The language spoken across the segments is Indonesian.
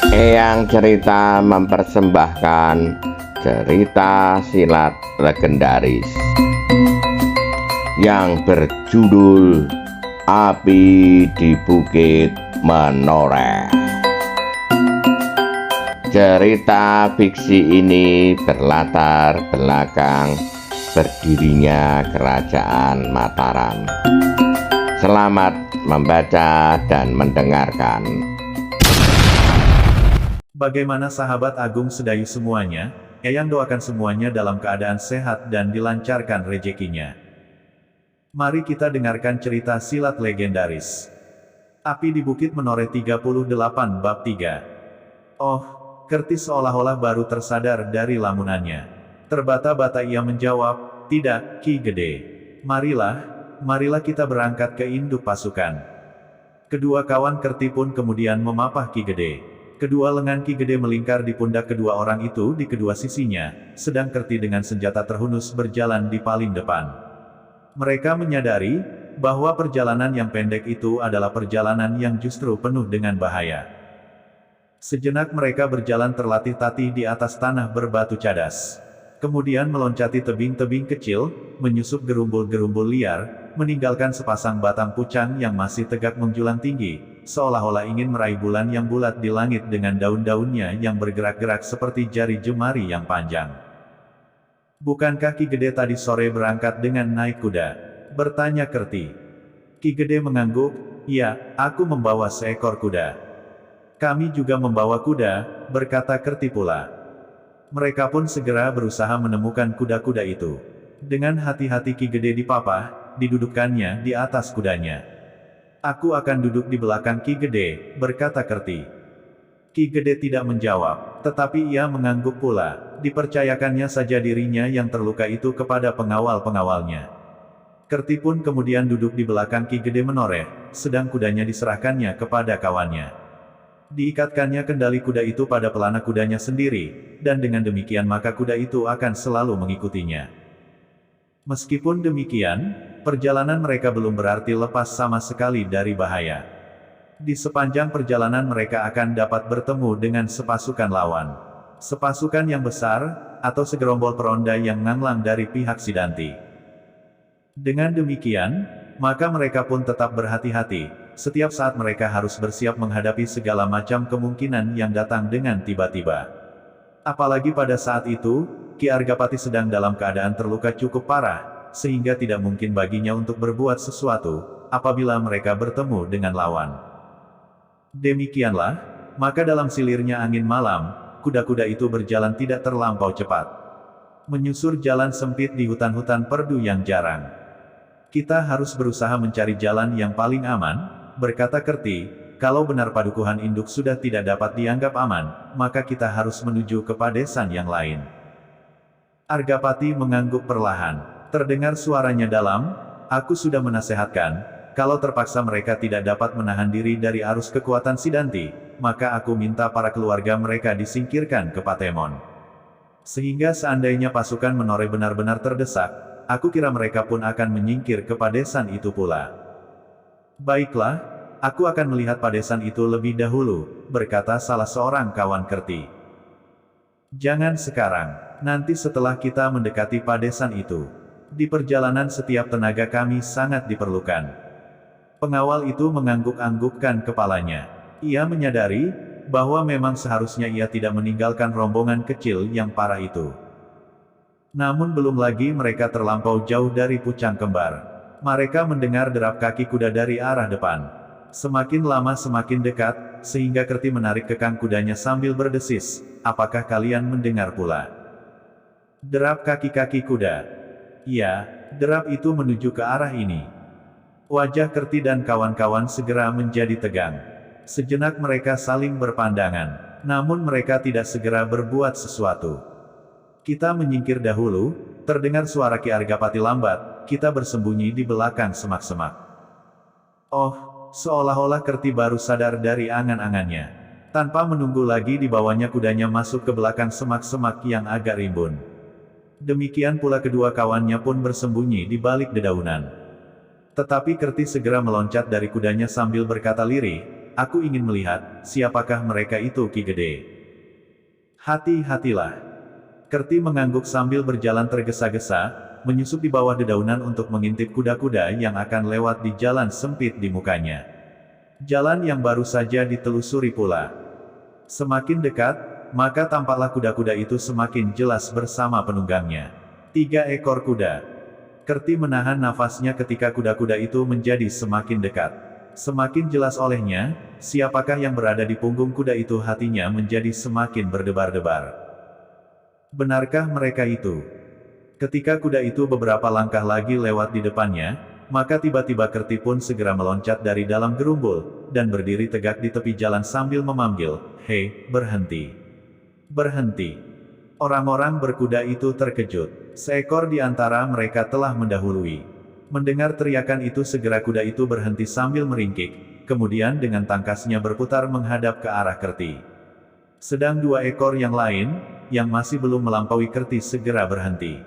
Eyang Cerita mempersembahkan cerita silat legendaris yang berjudul Api di Bukit Menoreh. Cerita fiksi ini berlatar belakang berdirinya Kerajaan Mataram. Selamat membaca dan mendengarkan. Bagaimana sahabat Agung Sedayu semuanya? Eyang doakan semuanya dalam keadaan sehat dan dilancarkan rezekinya. Mari kita dengarkan cerita silat legendaris. Api di Bukit Menoreh 38 Bab 3. Oh, Kerti seolah-olah baru tersadar dari lamunannya. Terbata-bata ia menjawab, "Tidak, Ki Gede. Marilah kita berangkat ke induk pasukan." Kedua kawan Kerti pun kemudian memapah Ki Gede. Kedua lengan Ki Gede melingkar di pundak kedua orang itu di kedua sisinya, sedang Kerti dengan senjata terhunus berjalan di paling depan. Mereka menyadari bahwa perjalanan yang pendek itu adalah perjalanan yang justru penuh dengan bahaya. Sejenak mereka berjalan terlatih-tatih di atas tanah berbatu cadas. Kemudian meloncati tebing-tebing kecil, menyusup gerumbul-gerumbul liar, meninggalkan sepasang batang pucang yang masih tegak menjulang tinggi, seolah-olah ingin meraih bulan yang bulat di langit dengan daun-daunnya yang bergerak-gerak seperti jari jemari yang panjang. "Bukankah Ki Gede tadi sore berangkat dengan naik kuda?" bertanya Kerti. Ki Gede mengangguk, "Ya, aku membawa seekor kuda." "Kami juga membawa kuda," berkata Kerti pula. Mereka pun segera berusaha menemukan kuda-kuda itu. Dengan hati-hati Ki Gede dipapah, didudukkannya di atas kudanya. "Aku akan duduk di belakang Ki Gede," berkata Kerti. Ki Gede tidak menjawab, tetapi ia mengangguk pula. Dipercayakannya saja dirinya yang terluka itu kepada pengawal-pengawalnya. Kerti pun kemudian duduk di belakang Ki Gede Menoreh, sedang kudanya diserahkannya kepada kawannya. Diikatkannya kendali kuda itu pada pelana kudanya sendiri, dan dengan demikian maka kuda itu akan selalu mengikutinya. Meskipun demikian, perjalanan mereka belum berarti lepas sama sekali dari bahaya. Di sepanjang perjalanan mereka akan dapat bertemu dengan sepasukan lawan. Sepasukan yang besar, atau segerombol peronda yang nganglang dari pihak Sidanti. Dengan demikian, maka mereka pun tetap berhati-hati. Setiap saat mereka harus bersiap menghadapi segala macam kemungkinan yang datang dengan tiba-tiba. Apalagi pada saat itu, Ki Argapati sedang dalam keadaan terluka cukup parah, sehingga tidak mungkin baginya untuk berbuat sesuatu, apabila mereka bertemu dengan lawan. Demikianlah, maka dalam silirnya angin malam, kuda-kuda itu berjalan tidak terlampau cepat. Menyusur jalan sempit di hutan-hutan perdu yang jarang. "Kita harus berusaha mencari jalan yang paling aman," berkata Kerti. "Kalau benar padukuhan induk sudah tidak dapat dianggap aman, maka kita harus menuju ke padesan yang lain." Argapati mengangguk perlahan. Terdengar suaranya dalam, "Aku sudah menasehatkan, kalau terpaksa mereka tidak dapat menahan diri dari arus kekuatan Sidanti, maka aku minta para keluarga mereka disingkirkan ke Patemon. Sehingga seandainya pasukan Menoreh benar-benar terdesak, aku kira mereka pun akan menyingkir ke padesan itu pula." "Baiklah, aku akan melihat padesan itu lebih dahulu," berkata salah seorang kawan Kerti. "Jangan sekarang, nanti setelah kita mendekati padesan itu. Di perjalanan setiap tenaga kami sangat diperlukan." Pengawal itu mengangguk-anggukkan kepalanya. Ia menyadari bahwa memang seharusnya ia tidak meninggalkan rombongan kecil yang parah itu. Namun belum lagi mereka terlampau jauh dari Pucang Kembar. Mereka mendengar derap kaki kuda dari arah depan. Semakin lama semakin dekat, sehingga Kerti menarik kekang kudanya sambil berdesis, "Apakah kalian mendengar pula derap kaki-kaki kuda?" "Ya, derap itu menuju ke arah ini." Wajah Kerti dan kawan-kawan segera menjadi tegang. Sejenak mereka saling berpandangan, namun mereka tidak segera berbuat sesuatu. "Kita menyingkir dahulu," terdengar suara Ki Argapati lambat. "Kita bersembunyi di belakang semak-semak." Oh, seolah-olah Kerti baru sadar dari angan-angannya. Tanpa menunggu lagi dibawanya kudanya masuk ke belakang semak-semak yang agak rimbun. Demikian pula kedua kawannya pun bersembunyi di balik dedaunan. Tetapi Kerti segera meloncat dari kudanya sambil berkata lirih, aku ingin melihat, siapakah mereka itu Ki Gede. Hati-hatilah. Kerti mengangguk sambil berjalan tergesa-gesa, menyusup di bawah dedaunan untuk mengintip kuda-kuda yang akan lewat di jalan sempit di mukanya. Jalan yang baru saja ditelusuri pula. Semakin dekat, maka tampaklah kuda-kuda itu semakin jelas bersama penunggangnya. 3 ekor kuda. Kerti menahan nafasnya ketika kuda-kuda itu menjadi semakin dekat. Semakin jelas olehnya, siapakah yang berada di punggung kuda itu, hatinya menjadi semakin berdebar-debar. Benarkah mereka itu? Ketika kuda itu beberapa langkah lagi lewat di depannya, maka tiba-tiba Kerti pun segera meloncat dari dalam gerumbul, dan berdiri tegak di tepi jalan sambil memanggil, "Hei, berhenti! Berhenti!" Orang-orang berkuda itu terkejut. Seekor di antara mereka telah mendahului. Mendengar teriakan itu segera kuda itu berhenti sambil meringkik, kemudian dengan tangkasnya berputar menghadap ke arah Kerti. Sedang 2 ekor yang lain, yang masih belum melampaui Kerti segera berhenti.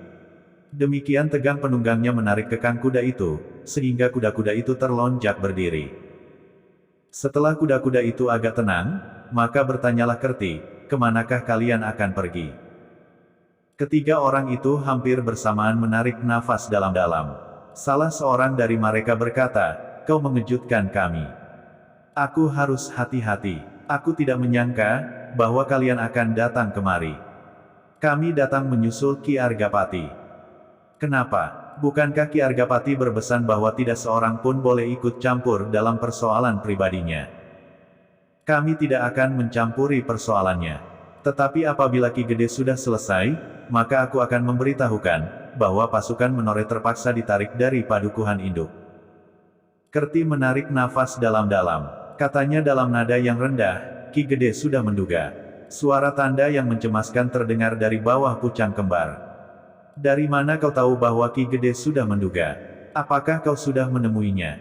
Demikian tegang penunggangnya menarik kekang kuda itu, sehingga kuda-kuda itu terlonjak berdiri. Setelah kuda-kuda itu agak tenang, maka bertanyalah Kerti, "Kemanakah kalian akan pergi?" Ketiga orang itu hampir bersamaan menarik nafas dalam-dalam. Salah seorang dari mereka berkata, "Kau mengejutkan kami. Aku harus hati-hati. Aku tidak menyangka bahwa kalian akan datang kemari. Kami datang menyusul Ki Argapati." "Kenapa? Bukankah Ki Argapati berpesan bahwa tidak seorang pun boleh ikut campur dalam persoalan pribadinya?" "Kami tidak akan mencampuri persoalannya. Tetapi apabila Ki Gede sudah selesai, maka aku akan memberitahukan bahwa pasukan Menore terpaksa ditarik dari padukuhan induk." Kerti menarik nafas dalam-dalam. Katanya dalam nada yang rendah, "Ki Gede sudah menduga." Suara tanda yang mencemaskan terdengar dari bawah pucang kembar. "Dari mana kau tahu bahwa Ki Gede sudah menduga? Apakah kau sudah menemuinya?"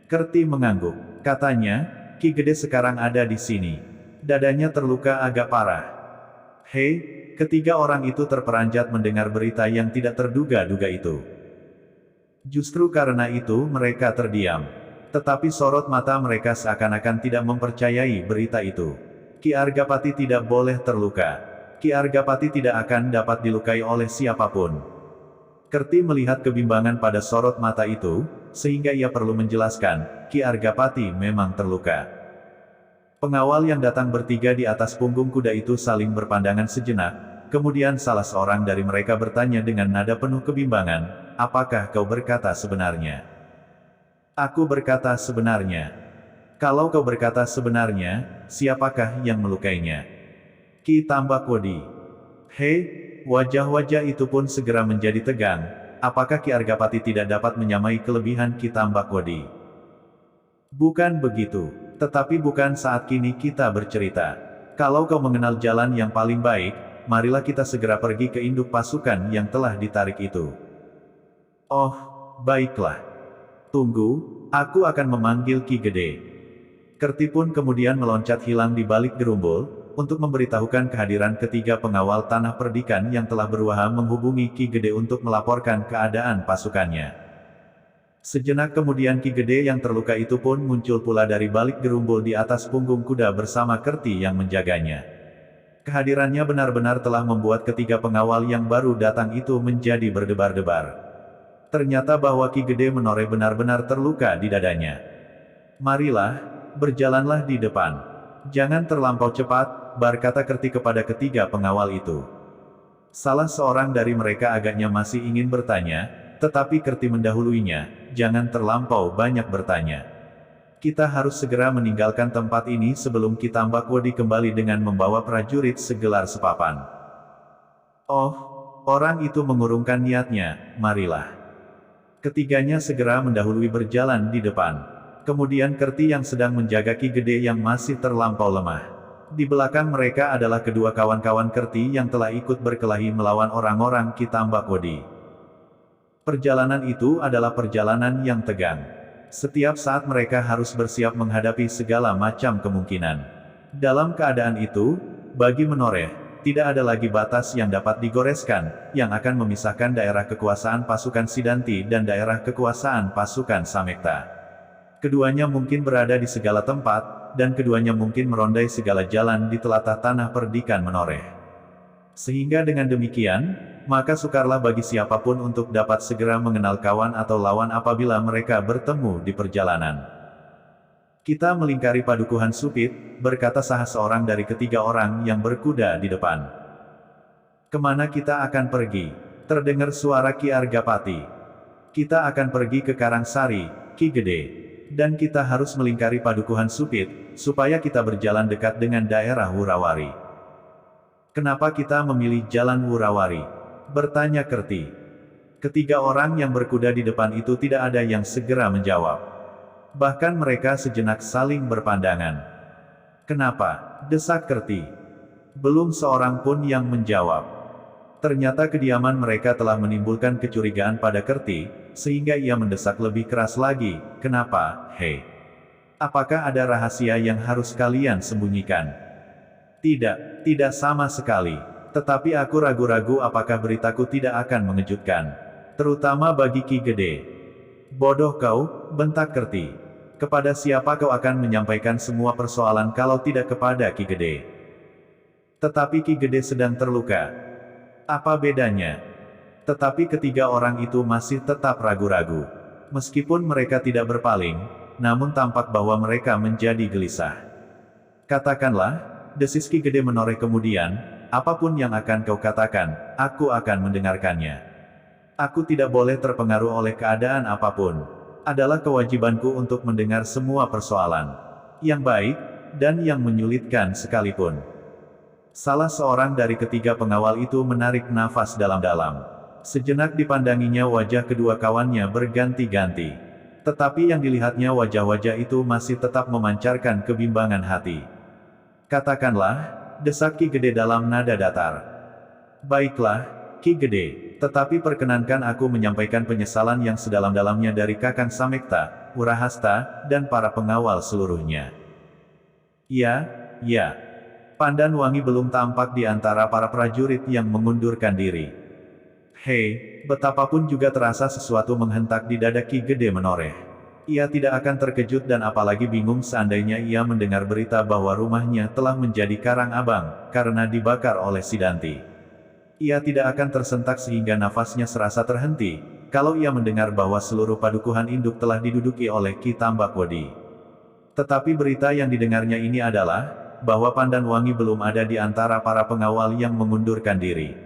Kerti mengangguk. Katanya, "Ki Gede sekarang ada di sini. Dadanya terluka agak parah." "Hei!" Ketiga orang itu terperanjat mendengar berita yang tidak terduga-duga itu. Justru karena itu mereka terdiam. Tetapi sorot mata mereka seakan-akan tidak mempercayai berita itu. Ki Argapati tidak boleh terluka. Ki Argapati tidak akan dapat dilukai oleh siapapun. Kerti melihat kebimbangan pada sorot mata itu, sehingga ia perlu menjelaskan, Ki Argapati memang terluka. Pengawal yang datang bertiga di atas punggung kuda itu saling berpandangan sejenak, kemudian salah seorang dari mereka bertanya dengan nada penuh kebimbangan, "Apakah kau berkata sebenarnya?" "Aku berkata sebenarnya." "Kalau kau berkata sebenarnya, siapakah yang melukainya?" "Ki Tambakwodi." "Hei!" Wajah-wajah itu pun segera menjadi tegang. Apakah Ki Argapati tidak dapat menyamai kelebihan Ki Tambakwodi? "Bukan begitu. Tetapi bukan saat kini kita bercerita. Kalau kau mengenal jalan yang paling baik, marilah kita segera pergi ke induk pasukan yang telah ditarik itu." "Oh, baiklah. Tunggu, aku akan memanggil Ki Gede." Kerti pun kemudian meloncat hilang di balik gerumbul, untuk memberitahukan kehadiran ketiga pengawal tanah perdikan yang telah berusaha menghubungi Ki Gede untuk melaporkan keadaan pasukannya. Sejenak kemudian Ki Gede yang terluka itu pun muncul pula dari balik gerumbul di atas punggung kuda bersama Kerti yang menjaganya. Kehadirannya benar-benar telah membuat ketiga pengawal yang baru datang itu menjadi berdebar-debar. Ternyata bahwa Ki Gede Menore benar-benar terluka di dadanya. "Marilah, berjalanlah di depan. Jangan terlampau cepat," berkata Kerti kepada ketiga pengawal itu. Salah seorang dari mereka agaknya masih ingin bertanya, tetapi Kerti mendahuluinya, "Jangan terlampau banyak bertanya. Kita harus segera meninggalkan tempat ini sebelum Ki Tambakwodi kembali dengan membawa prajurit segelar sepapan." "Oh," orang itu mengurungkan niatnya, "marilah." Ketiganya segera mendahului berjalan di depan. Kemudian Kerti yang sedang menjaga Ki Gede yang masih terlampau lemah. Di belakang mereka adalah kedua kawan-kawan Kerti yang telah ikut berkelahi melawan orang-orang Ki Tambakwodi. Perjalanan itu adalah perjalanan yang tegang. Setiap saat mereka harus bersiap menghadapi segala macam kemungkinan. Dalam keadaan itu, bagi Menoreh, tidak ada lagi batas yang dapat digoreskan, yang akan memisahkan daerah kekuasaan pasukan Sidanti dan daerah kekuasaan pasukan Samekta. Keduanya mungkin berada di segala tempat, dan keduanya mungkin merondai segala jalan di telatah tanah perdikan menoreh. Sehingga dengan demikian, maka sukarlah bagi siapapun untuk dapat segera mengenal kawan atau lawan apabila mereka bertemu di perjalanan. Kita melingkari padukuhan Supit, berkata salah seorang dari ketiga orang yang berkuda di depan. Kemana kita akan pergi? Terdengar suara Ki Argapati. Kita akan pergi ke Karangsari, Ki Gede. Dan kita harus melingkari padukuhan Supit, supaya kita berjalan dekat dengan daerah Wurawari. Kenapa kita memilih jalan Wurawari? Bertanya Kerti. Ketiga orang yang berkuda di depan itu tidak ada yang segera menjawab. Bahkan mereka sejenak saling berpandangan. Kenapa? Desak Kerti. Belum seorang pun yang menjawab. Ternyata kediaman mereka telah menimbulkan kecurigaan pada Kerti, sehingga ia mendesak lebih keras lagi. Kenapa, hei? Apakah ada rahasia yang harus kalian sembunyikan? Tidak, tidak sama sekali. Tetapi aku ragu-ragu apakah beritaku tidak akan mengejutkan. Terutama bagi Ki Gede. Bodoh kau, bentak Kerti. Kepada siapa kau akan menyampaikan semua persoalan kalau tidak kepada Ki Gede? Tetapi Ki Gede sedang terluka. Apa bedanya? Tetapi ketiga orang itu masih tetap ragu-ragu. Meskipun mereka tidak berpaling, namun tampak bahwa mereka menjadi gelisah. Katakanlah, desis Ki Gede menoreh kemudian, apapun yang akan kau katakan, aku akan mendengarkannya. Aku tidak boleh terpengaruh oleh keadaan apapun. Adalah kewajibanku untuk mendengar semua persoalan. Yang baik, dan yang menyulitkan sekalipun. Salah seorang dari ketiga pengawal itu menarik nafas dalam-dalam. Sejenak dipandanginya wajah kedua kawannya berganti-ganti. Tetapi yang dilihatnya wajah-wajah itu masih tetap memancarkan kebimbangan hati. Katakanlah, desak Ki Gede dalam nada datar. Baiklah, Ki Gede, tetapi perkenankan aku menyampaikan penyesalan yang sedalam-dalamnya dari Kakang Samekta, Wurahasta, dan para pengawal seluruhnya. Ya, ya. Pandan Wangi belum tampak di antara para prajurit yang mengundurkan diri. Hei, betapapun juga terasa sesuatu menghentak di dada Ki Gede menoreh. Ia tidak akan terkejut dan apalagi bingung seandainya ia mendengar berita bahwa rumahnya telah menjadi karang abang, karena dibakar oleh Sidanti. Ia tidak akan tersentak sehingga nafasnya serasa terhenti, kalau ia mendengar bahwa seluruh padukuhan induk telah diduduki oleh Ki Tambakwedi. Tetapi berita yang didengarnya ini adalah, bahwa Pandan Wangi belum ada di antara para pengawal yang mengundurkan diri.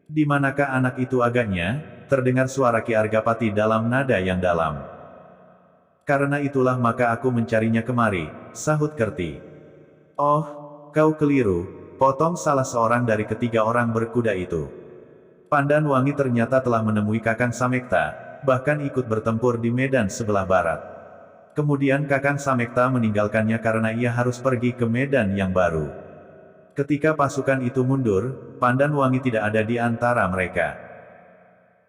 Di manakah anak itu agaknya? Terdengar suara Ki Argapati dalam nada yang dalam. Karena itulah maka aku mencarinya kemari, sahut Kerti. Oh, kau keliru, potong salah seorang dari ketiga orang berkuda itu. Pandan Wangi ternyata telah menemui Kakang Samekta, bahkan ikut bertempur di medan sebelah barat. Kemudian Kakang Samekta meninggalkannya karena ia harus pergi ke medan yang baru. Ketika pasukan itu mundur, Pandan Wangi tidak ada di antara mereka.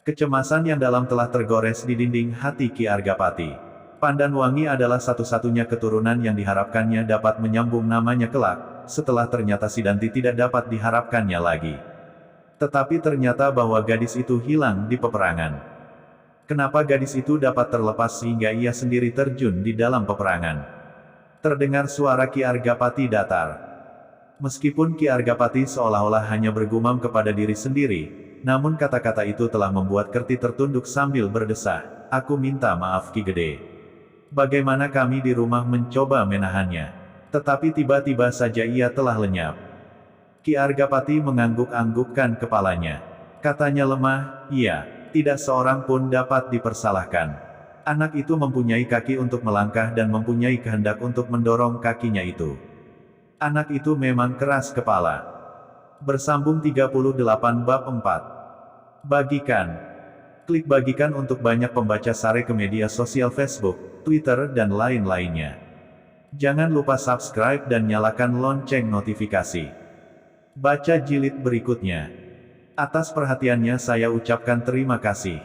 Kecemasan yang dalam telah tergores di dinding hati Ki Argapati. Pandan Wangi adalah satu-satunya keturunan yang diharapkannya dapat menyambung namanya kelak, setelah ternyata Sidanti tidak dapat diharapkannya lagi. Tetapi ternyata bahwa gadis itu hilang di peperangan. Kenapa gadis itu dapat terlepas sehingga ia sendiri terjun di dalam peperangan? Terdengar suara Ki Argapati datar. Meskipun Ki Argapati seolah-olah hanya bergumam kepada diri sendiri, namun kata-kata itu telah membuat Kerti tertunduk sambil berdesah, "Aku minta maaf Ki Gede. Bagaimana kami di rumah mencoba menahannya. Tetapi tiba-tiba saja ia telah lenyap." Ki Argapati mengangguk-anggukkan kepalanya. Katanya lemah, "Iya, tidak seorang pun dapat dipersalahkan. Anak itu mempunyai kaki untuk melangkah dan mempunyai kehendak untuk mendorong kakinya itu. Anak itu memang keras kepala." Bersambung 38 bab 4. Bagikan. Klik bagikan untuk banyak pembaca Sare ke media sosial Facebook, Twitter dan lain-lainnya. Jangan lupa subscribe dan nyalakan lonceng notifikasi. Baca jilid berikutnya. Atas perhatiannya saya ucapkan terima kasih.